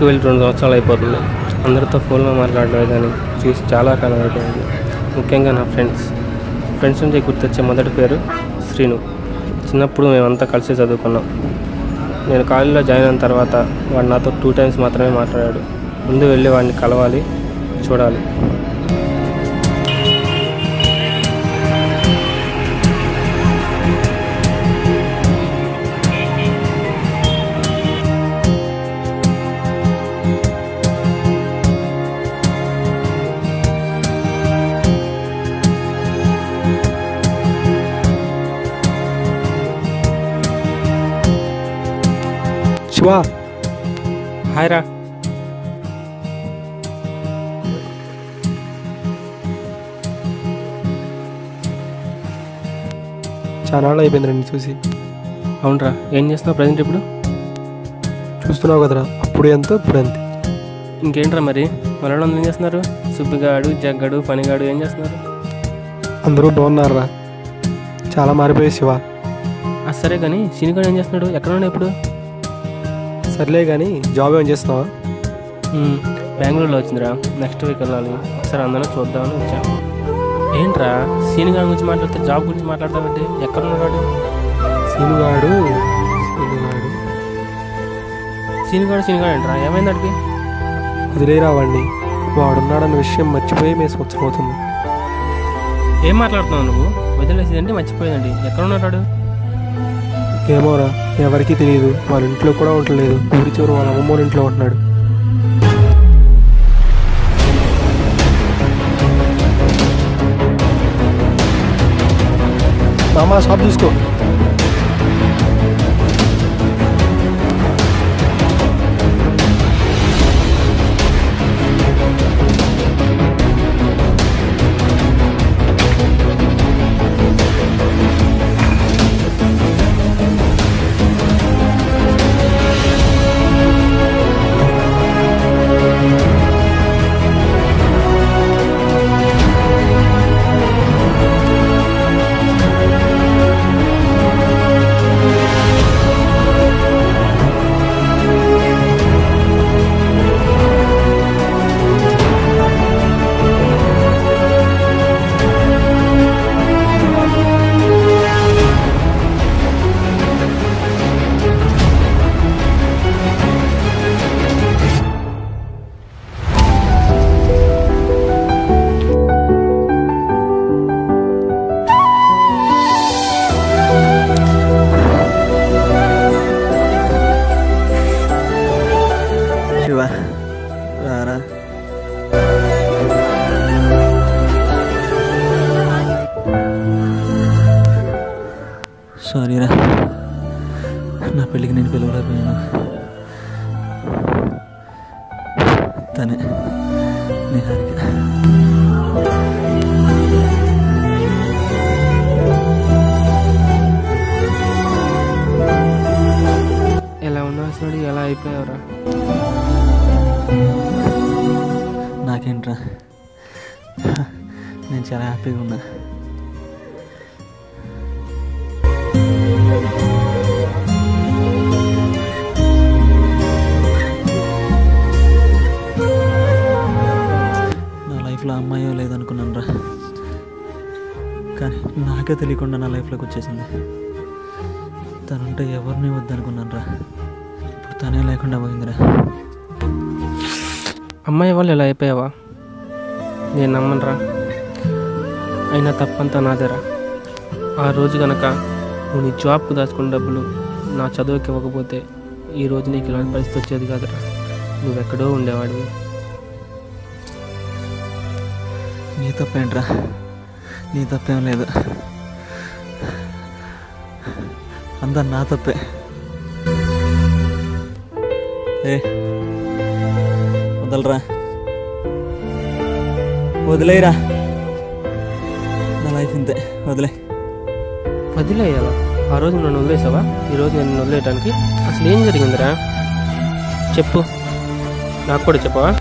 యూఎస్కి వెళ్ళి 2 సంవత్సరాలు అయిపోతుంది. అందరితో ఫోన్లో మాట్లాడలేదు కానీ చూసి చాలా కాలం అయిపోయింది. ముఖ్యంగా నా ఫ్రెండ్స్ నుంచి గుర్తొచ్చే మొదటి పేరు శ్రీను. చిన్నప్పుడు మేమంతా కలిసి చదువుకున్నాం. నేను కాలేజీలో జాయిన్ అయిన తర్వాత వాడు నాతో 2 times మాత్రమే మాట్లాడాడు. ముందు వెళ్ళి వాడిని కలవాలి, చూడాలి. శివా, హాయ్ రా. చాలా నాళ్ళు అయిపోయింది రండి చూసి. అవునరా, ఏం చేస్తున్నావు ప్రజెంట్ ఇప్పుడు? చూస్తున్నావు కదరా, అప్పుడు ఎంత ఇప్పుడు అంతే. ఇంకేంట్రా మరి వాళ్ళందరూ ఏం చేస్తున్నారు? సుబ్బిగాడు, జగ్గాడు, పనిగాడు ఏం చేస్తున్నారు? అందరూ బాగున్నారా? చాలా మారిపోయాయి శివ. సరే కానీ శనిగాడు ఏం చేస్తున్నాడు? ఎక్కడ ఉన్నాడు ఇప్పుడు? సర్లే కానీ జాబ్ ఏం చేస్తున్నావా? బెంగళూరులో వచ్చిందిరా. నెక్స్ట్ వీక్ వెళ్ళాలి. ఒకసారి అందరం చూద్దామని వచ్చాను. ఏంట్రా శనిగాడి గురించి మాట్లాడితే జాబ్ గురించి మాట్లాడతామంటే ఎక్కడ ఉన్నాడు? సీనుగాడు ఏంట్రా? ఏమైంది అడిగి? వదిలేరా వాడిని. వాడున్నాడన్న విషయం మర్చిపోయి మేము సంవత్సరం అవుతుంది. ఏం మాట్లాడుతున్నావు నువ్వు? వదిలేసేదంటే మర్చిపోయిందండి. ఎక్కడ ఉన్నాడు? ఏమోరా, ఎవరికీ తెలియదు. వాళ్ళ ఇంట్లో కూడా ఉండలేదు. ఊరి చివరి వాళ్ళ అమ్మమ్మ ఇంట్లో ఉంటున్నాడు. మామ షాప్ చూసుకో. రారా. సారీరా, నా పెళ్ళికి నేను పిలవలేకపోయాను. తనే నిహారిక. ఎలా ఉన్నాడు? ఎలా అయిపోయావురా? నాకేంట్రా, నేను చాలా హ్యాపీగా ఉన్నా. నా లైఫ్లో అమ్మాయో లేదనుకున్నాను రా, కానీ నాకే తెలియకుండా నా లైఫ్లోకి వచ్చేసింది. తనుంటే ఎవరిని వద్దనుకున్నాను రా, ఇప్పుడు తనే లేకుండా పోయిందిరా. అమ్మాయి వాళ్ళు ఎలా అయిపోయావా? నేను నమ్మనురా. అయినా తప్పంతా నాదేరా. ఆ రోజు కనుక నువ్వు నీ జాబ్కు దాచుకున్న డబ్బులు నా చదువుకి ఇవ్వకపోతే ఈరోజు నీకు ఇలాంటి పరిస్థితి వచ్చేది కాదురా. నువ్వెక్కడో ఉండేవాడివి. నీ తప్పేంట్రా? నీ తప్పేం లేదు, అంతా నా తప్పే. వదలరా, వదిలేరా. నా లైఫ్ ఇంతే, వదిలేయావా? ఆ రోజు నన్ను వదిలేసావా? ఈరోజు నేను వదిలేయడానికి అసలు ఏం జరిగిందిరా? చెప్పు, నాకు కూడా చెప్పవా?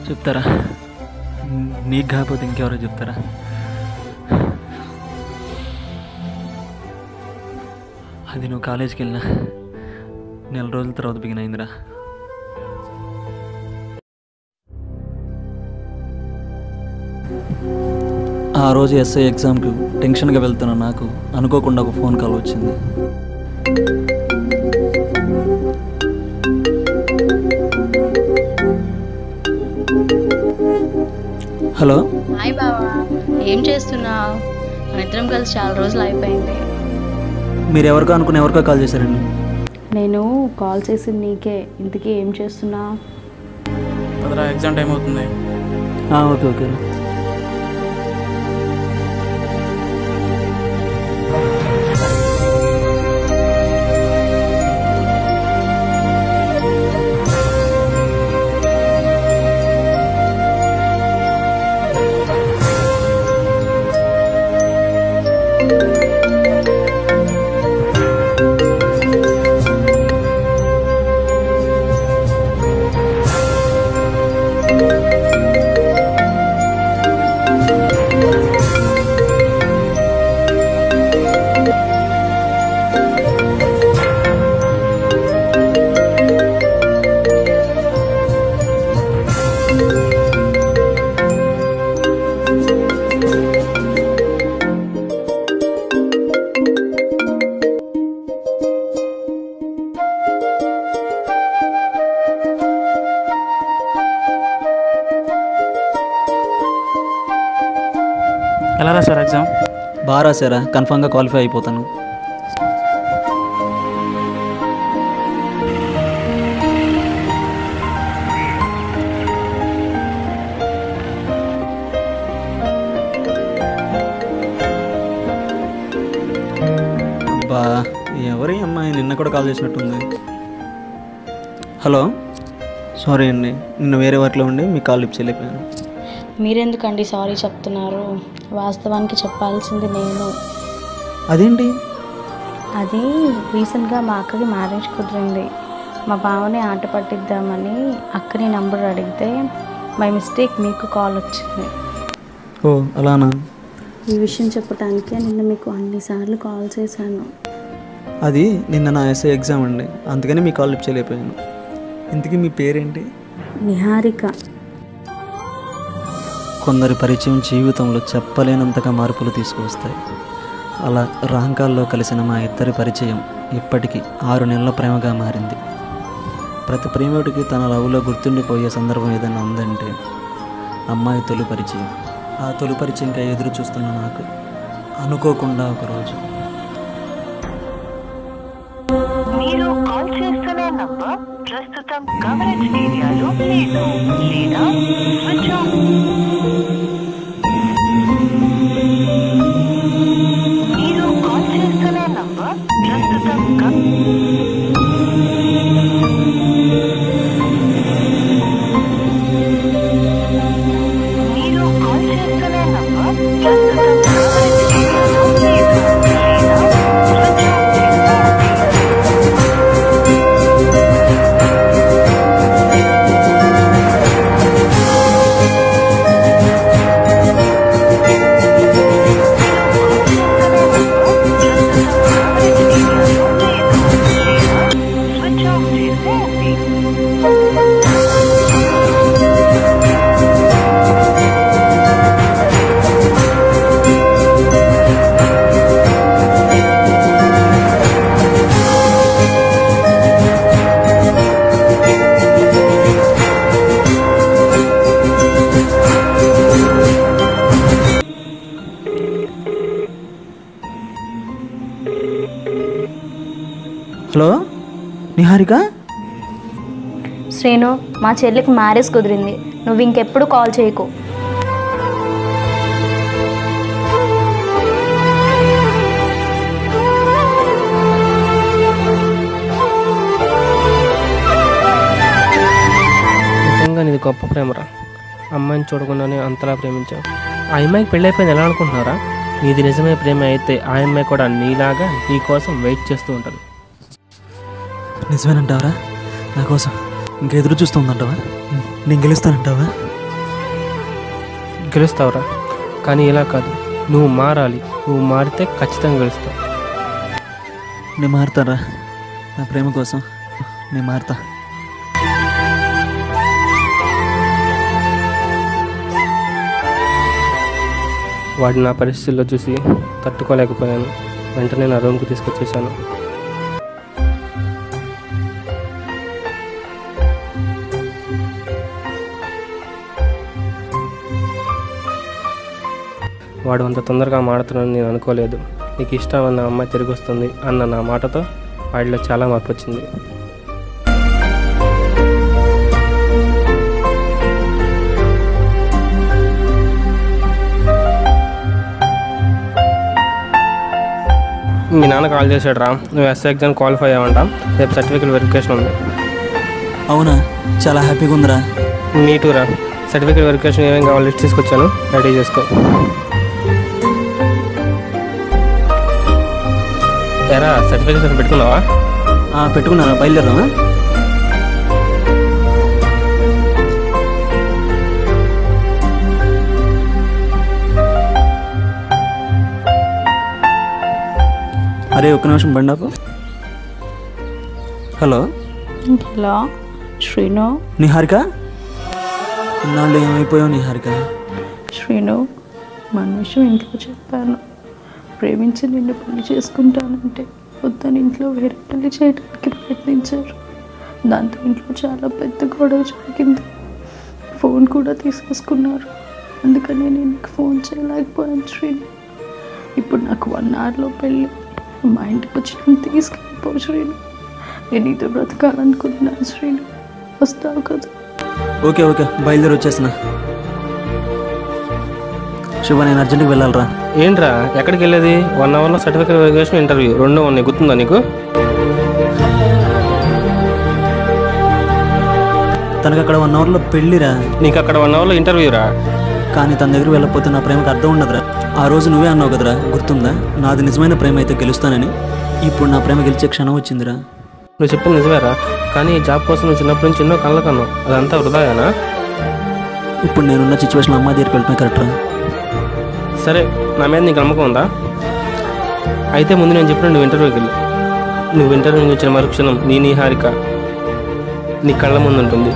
చెప్తారా? నీకు కాకపోతే ఇంకెవరో చెప్తారా? అది నువ్వు కాలేజీకి వెళ్ళినా నెల రోజుల తర్వాత బిగిన్ అయిందిరా. ఆ రోజు ఎస్ఐ ఎగ్జామ్కి టెన్షన్గా వెళ్తున్న నాకు అనుకోకుండా ఒక ఫోన్ కాల్ వచ్చింది. హలో. హాయ్ బావా, ఏం చేస్తున్నావు? మన ఇద్దరం కలిసి చాలా రోజులు అయిపోయింది. మీరు ఎవరికో అనుకుని ఎవరికో కాల్ చేశారండి? నేను కాల్ చేసింది నీకే. ఇంతకీ ఏం చేస్తున్నావు? పదరా, ఎగ్జామ్ టైం అవుతుంది. Okay okay. ఎలా రాశారు ఎగ్జామ్? బాగా రాశారా? కన్ఫామ్గా క్వాలిఫై అయిపోతాను. అబ్బా, ఎవరి అమ్మాయి నిన్న కూడా కాల్ చేసినట్టుంది. హలో, సారీ అండి, నిన్న వేరే వర్క్లో ఉండి మీ కాల్ లిఫ్ట్ చేయలేకపోయాను. మీరెందుకండి సారీ చెప్తున్నారు? వాస్తవానికి చెప్పాల్సింది నేను. అదేంటి? అది రీసెంట్గా మా అక్కకి మ్యారేజ్ కుదిరింది. మా బావని ఆట పట్టిద్దామని అక్కని నంబర్ అడిగితే బై మిస్టేక్ మీకు కాల్ వచ్చింది. ఓ అలానా? ఈ విషయం చెప్పడానికే నిన్న మీకు అన్నిసార్లు కాల్ చేశాను. అది నిన్న నా ఎస్ఐ ఎగ్జామ్ అండి, అందుకని మీ కాల్ లిఫ్ట్ చేయలేకపోయాను. ఇంతకీ మీ పేరేంటి? నిహారిక. కొందరి పరిచయం జీవితంలో చెప్పలేనంతగా మార్పులు తీసుకువస్తాయి. అలా రాంకాల్లో కలిసిన మా ఇద్దరి పరిచయం ఇప్పటికీ 6 నెలల ప్రేమగా మారింది. ప్రతి ప్రేమికుడికి తన లవ్లో గుర్తుండిపోయే సందర్భం ఏదైనా ఉందంటే అమ్మాయి తొలి పరిచయం. ఆ తొలి పరిచయంగా ఎదురు చూస్తున్న నాకు అనుకోకుండా ఒకరోజు మీరు కాల్ చేస్తున్న నంబర్ ప్రస్తుతం కవరేజ్ ఏరియాలో లేదు లేదా స్విచ్ ఆఫ్. మీరు కాల్ చేస్తున్న నంబర్ ప్రస్తుతం మీరు కాల్ చేస్తున్న నంబర్ ప్రస్తుతం కవరేజ్ ఏరియాలో లేదు లేదా switch off hello Niharika. Srinu, మా చెల్లికి మ్యారేజ్ కుదిరింది. నువ్వు ఇంకెప్పుడు కాల్ చేయకు. నిజంగా నీది గొప్ప ప్రేమరా. అమ్మాయిని చూడకుండానే అంతలా ప్రేమించావు. ఆ అమ్మాయికి పెళ్ళైపోయింది ఎలా అనుకుంటున్నారా? నీది నిజమే ప్రేమ అయితే ఆ అమ్మాయి కూడా నీలాగా నీ కోసం వెయిట్ చేస్తూ ఉంటుంది. నిజమేనంటావరా? నా కోసం ఇంకా ఎదురు చూస్తుందంటావా? నేను గెలుస్తానంటావా? గెలుస్తావురా, కానీ ఇలా కాదు. నువ్వు మారాలి. నువ్వు మారితే ఖచ్చితంగా గెలుస్తావు. నేను మారుతారా నా ప్రేమ కోసం, నేను మారుతా. వాడు నా పరిస్థితుల్లో చూసి తట్టుకోలేకపోయాను. వెంటనే నా రూమ్కి తీసుకొచ్చేసాను. వాడు అంత తొందరగా మాడుతున్నాడని నేను అనుకోలేదు. నీకు ఇష్టం అన్న అమ్మాయి తిరిగి వస్తుంది అన్న నా మాటతో వాడిలో చాలా మార్పు వచ్చింది. మీ నాన్న కాల్ చేశాడు రా, నువ్వు ఎస్ఐ ఎగ్జామ్ క్వాలిఫై అయ్యావంట, రేపు సర్టిఫికేట్ వెరిఫికేషన్ ఉంది. అవునా, చాలా హ్యాపీగా ఉందిరా. మీటూ రా, సర్టిఫికేట్ వెరిఫికేషన్ ఏమేమి కావాలి లిస్ట్ తీసుకొచ్చాను, రెడీ చేసుకో. ఎరా సర్టిఫికేషన్ పెట్టుకున్నావా? పెట్టుకున్నారా, బయలుదేరదామా? అరే ఒక్క నిమిషం బండాపు. Hello hello Srinu. నిహారిక, ఇన్నాళ్ళు ఏమైపోయావు నిహారిక? శ్రీను, మన విషయం ఇంట్లో చెప్పాను. ప్రేమించి నిన్ను పెళ్లి చేసుకుంటానంటే వద్దని ఇంట్లో వేరే పెళ్లి చేయడానికి ప్రయత్నించారు. దాంతో ఇంట్లో చాలా పెద్ద గొడవ జరిగింది. ఫోన్ కూడా తీసేసుకున్నారు. అందుకని నేను నీకు ఫోన్ చేయలేకపోయాను శ్రీను. ఇప్పుడు నాకు 1 అవర్లో పెళ్ళి. మా ఇంటికి వచ్చి నన్ను తీసుకెళ్ళిపో శ్రీను. నేను నీతో బ్రతకాలనుకుంటున్నాను శ్రీను. వస్తావు కదా? ఓకే ఓకే, బయలుదేరి వచ్చేసిన. శివ, నేను అర్జెంట్కి వెళ్ళాలిరా. ఏంట్రా ఎక్కడికి వెళ్ళేది? 1 అవర్లో సర్టిఫికేట్ వెరిఫికేషన్, ఇంటర్వ్యూ 2 ఉన్నాయి, గుర్తుందా నీకు? తనకు అక్కడ 1 అవర్లో పెళ్ళిరా. నీకు అక్కడ 1 అవర్లో ఇంటర్వ్యూ రా. కానీ తన దగ్గర వెళ్ళకపోతే నా ప్రేమకు అర్థం ఉండదురా. ఆ రోజు నువ్వే అన్నావు కదరా, గుర్తుందా? నాది నిజమైన ప్రేమ అయితే గెలుస్తానని. ఇప్పుడు నా ప్రేమ గెలిచే క్షణం వచ్చిందిరా. నువ్వు చెప్పింది నిజమేరా, కానీ ఈ జాబ్ కోసం నువ్వు చిన్నప్పటి నుంచి ఎన్నో కళ్ళ కన్నావు, అదంతా వృధాయేనా? ఇప్పుడు నేనున్న సిచ్యువేషన్ అమ్మ దగ్గరికి వెళ్ళిపోయి కరెక్ట్రా. సరే, నా మీద నీకు నమ్మకం ఉందా? అయితే ముందు నేను చెప్పిన నువ్వు ఇంటర్వ్యూకి వెళ్ళు. నువ్వు ఇంటర్వ్యూ నుంచి వచ్చిన మరుక్షణం నీ నిహారిక నీ కళ్ళ ముందు ఉంటుంది.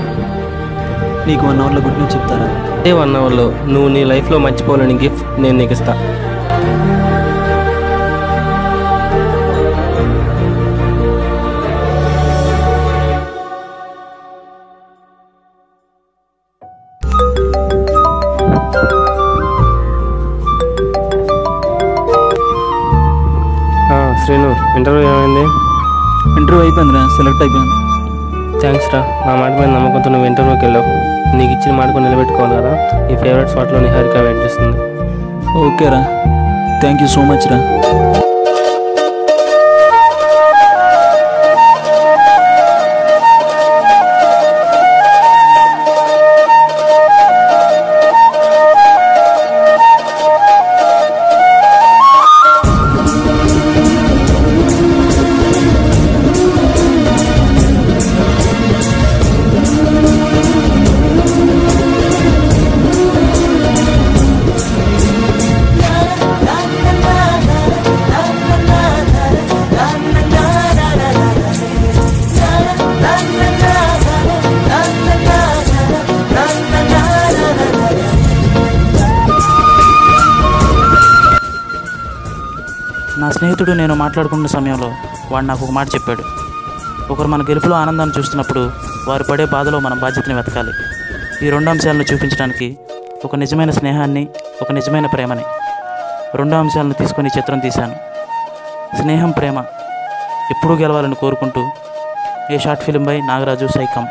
నీకు 1 అవర్లో గుడ్ న్యూస్ చెప్తారా? అదే 1 అవర్లో నువ్వు నీ లైఫ్లో మర్చిపోలేని గిఫ్ట్ నేను నీకు ఇస్తా. శ్రీను, ఇంటర్వ్యూ ఏమైంది? ఇంటర్వ్యూ అయిపోయిందిరా, సెలెక్ట్ అయిపోయాను. థ్యాంక్స్ రా, నా మాట మీద నమ్మకంతో నువ్వు ఇంటర్వ్యూకి వెళ్ళావు. నీకు ఇచ్చిన మాటకు నిలబెట్టుకోవాలి కదా. నీ ఫేవరెట్ స్పాట్లో నిహారిక వెయిట్ చేస్తుంది. ఓకేరా, థ్యాంక్ యూ సో మచ్ రా. నా స్నేహితుడు నేను మాట్లాడుకున్న సమయంలో వాడు నాకు ఒక మాట చెప్పాడు. ఒకరు మన గెలుపులో ఆనందాన్ని చూస్తున్నప్పుడు వారు పడే బాధలో మనం బాధ్యతని వెతకాలి. ఈ 2 అంశాలను చూపించడానికి ఒక నిజమైన స్నేహాన్ని, ఒక నిజమైన ప్రేమని, 2 అంశాలను తీసుకొని చిత్రం తీశాను. స్నేహం, ప్రేమ ఎప్పుడూ గెలవాలని కోరుకుంటూ, a short film by Nagaraju Saikam.